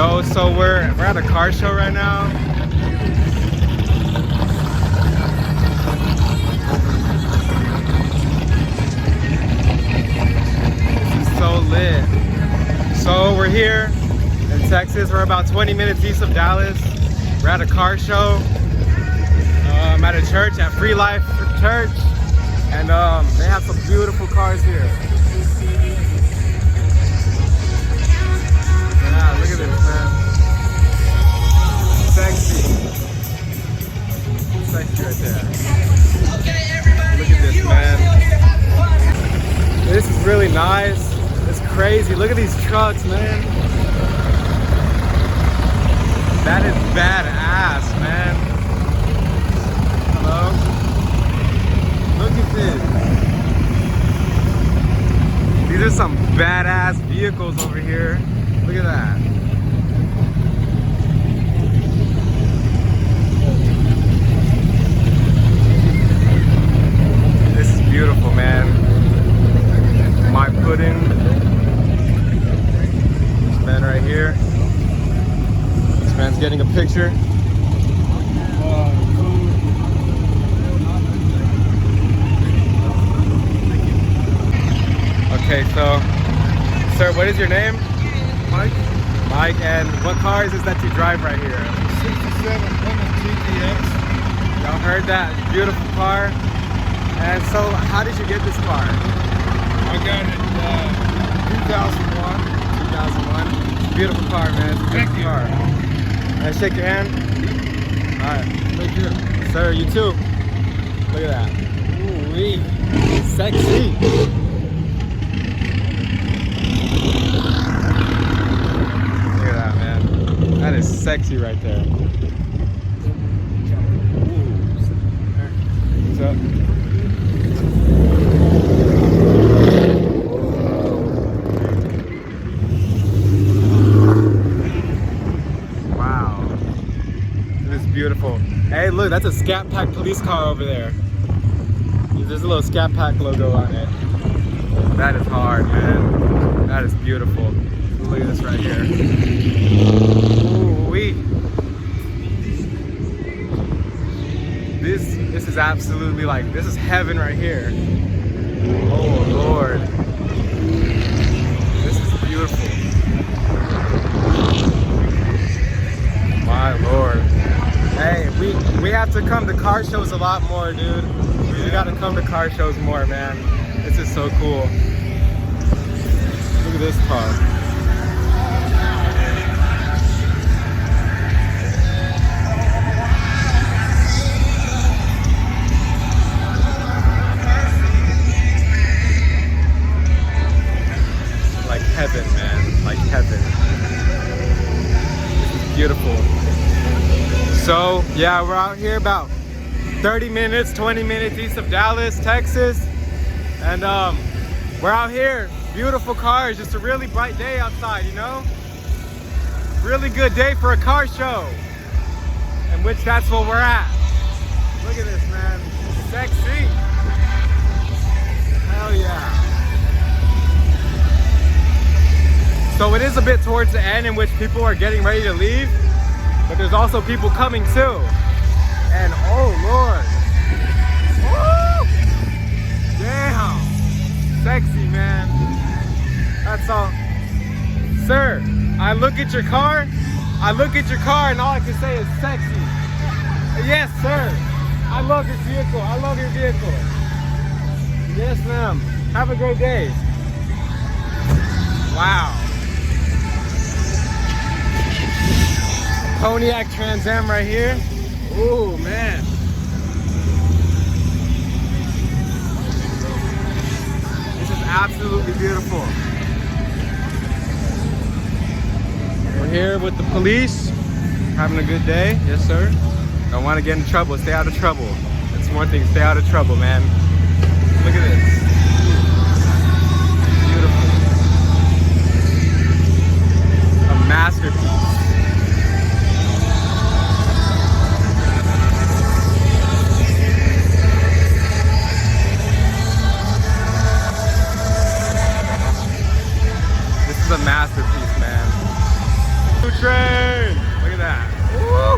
Yo, so we're at a car show right now. This is so lit. So we're here in Texas. We're about 20 minutes east of Dallas. We're at a car show. I'm at a church, at Free Life Church, and they have some beautiful cars here. Yeah, look at this, man. Sexy. Sexy right there. Look at this, man. This is really nice. It's crazy. Look at these trucks, man. That is badass, man. Hello? Look at this. These are some badass vehicles over here. Look at that. This is beautiful, man. My pudding. This man right here. This man's getting a picture. Okay, so, sir, what is your name? Mike, Mike, and what car is this that you drive right here? 67 Plymouth GTX. Y'all heard that beautiful car? And so, how did you get this car? I got it 2001. 2001. Beautiful car, man. It's a Thank beautiful you. car. Can I shake your hand? All right. Thank you. Sir, you too. Look at that. Ooh-wee. Sexy. Look at that, man. That is sexy right there. What's up? Wow. It is beautiful. Hey, look, that's a Scat Pack police car over there. There's a little Scat Pack logo on it. That is hard, man. That is beautiful. Look at this right here. Ooh-wee. This is absolutely like, this is heaven right here. Oh Lord. This is beautiful. My Lord. Hey, we have to come to car shows a lot more, dude. We gotta come to car shows more, man. This is so cool. Look at this car. Like heaven, man. Like heaven. This is beautiful. So, yeah, we're out here about 30 minutes, 20 minutes east of Dallas, Texas. And we're out here. Beautiful cars. Just a really bright day outside, you know? Really good day for a car show. In which that's what we're at. Look at this, man. Sexy. Hell yeah. So it is a bit towards the end in which people are getting ready to leave. But there's also people coming too. And oh Lord. Woo! Damn. Sexy, man. That's all. Sir, I look at your car. I look at your car and all I can say is sexy. Yes, sir. I love your vehicle. I love your vehicle. Yes, ma'am. Have a great day. Wow. Pontiac Trans Am right here. Ooh, man. This is absolutely beautiful. We're here with the police, having a good day. Yes, sir. Don't want to get in trouble. Stay out of trouble. That's one thing. Stay out of trouble, man. Look at this. Beautiful. A masterpiece. A masterpiece, man. Huge train. Look at that. Woo!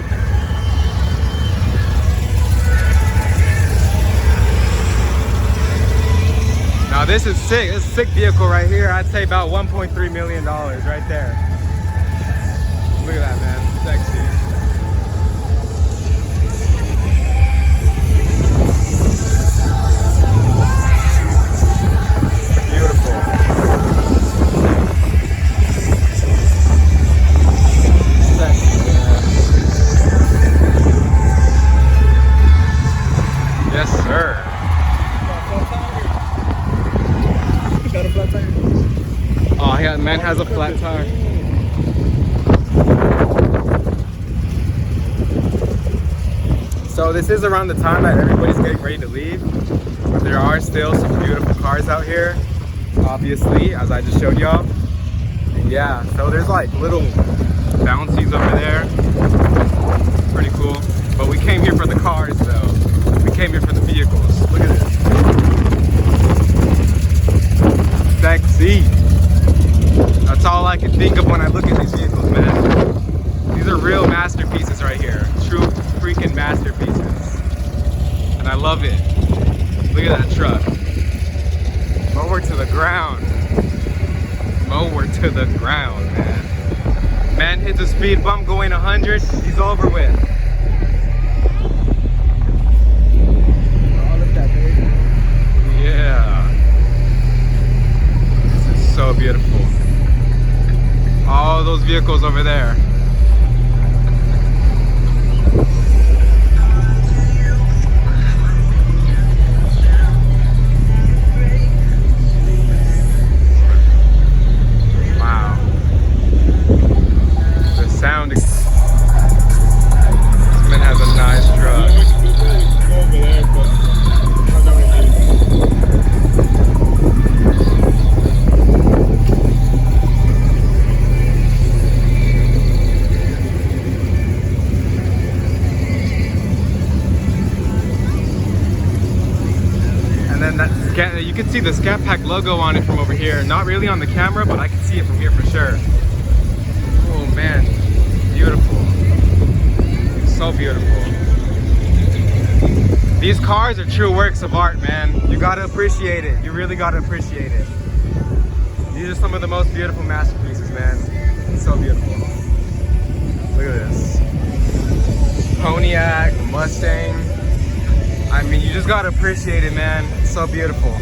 Now this is sick. This is a sick vehicle right here. I'd say about $1.3 million right there. Look at that, man. Sexy. Beautiful. Sexy, man. Yes, sir. Got a flat tire? Oh, yeah, man has a flat tire. So this is around the time that everybody's getting ready to leave. There are still some beautiful cars out here, obviously, as I just showed y'all. And yeah, so there's like little bouncies over there. Pretty cool. But we came here for the cars though. We came here for the vehicles. Look at this. Sexy. That's all I can think of when I look at these vehicles, man. These are real masterpieces right here. True freaking masterpieces. And I love it. Look at that truck. Mower to the ground. Mower to the ground, man. Man hits a speed bump going 100, he's over with. Oh, look at that, baby. Yeah. This is so beautiful. All those vehicles over there. Wow. The sound. This man has a nice truck. Go over there, but I'm not gonna do it. You can see the Scat Pack logo on it from over here. Not really on the camera, but I can see it from here for sure. Oh man, beautiful. So beautiful. These cars are true works of art, man. You gotta appreciate it. You really gotta appreciate it. These are some of the most beautiful masterpieces, man. It's so beautiful. Look at this. Pontiac, Mustang. I mean, you just gotta appreciate it, man. It's so beautiful.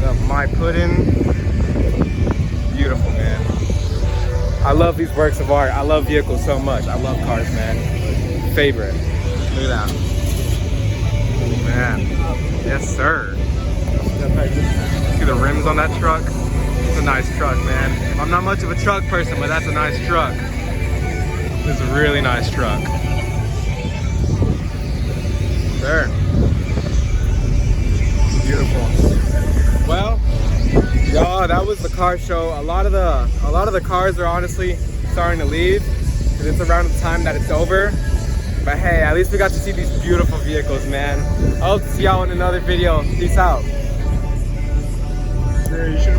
The My Puddin'. Beautiful, man. I love these works of art. I love vehicles so much. I love cars, man. Favorite. Look at that. Oh, man. Yes, sir. See the rims on that truck? It's a nice truck, man. I'm not much of a truck person, but that's a nice truck. It's a really nice truck. There. Beautiful. Well, y'all, that was the car show. A lot of the cars are honestly starting to leave because it's around the time that it's over. But hey, at least we got to see these beautiful vehicles, man. I hope to see y'all in another video. Peace out. Yeah, you should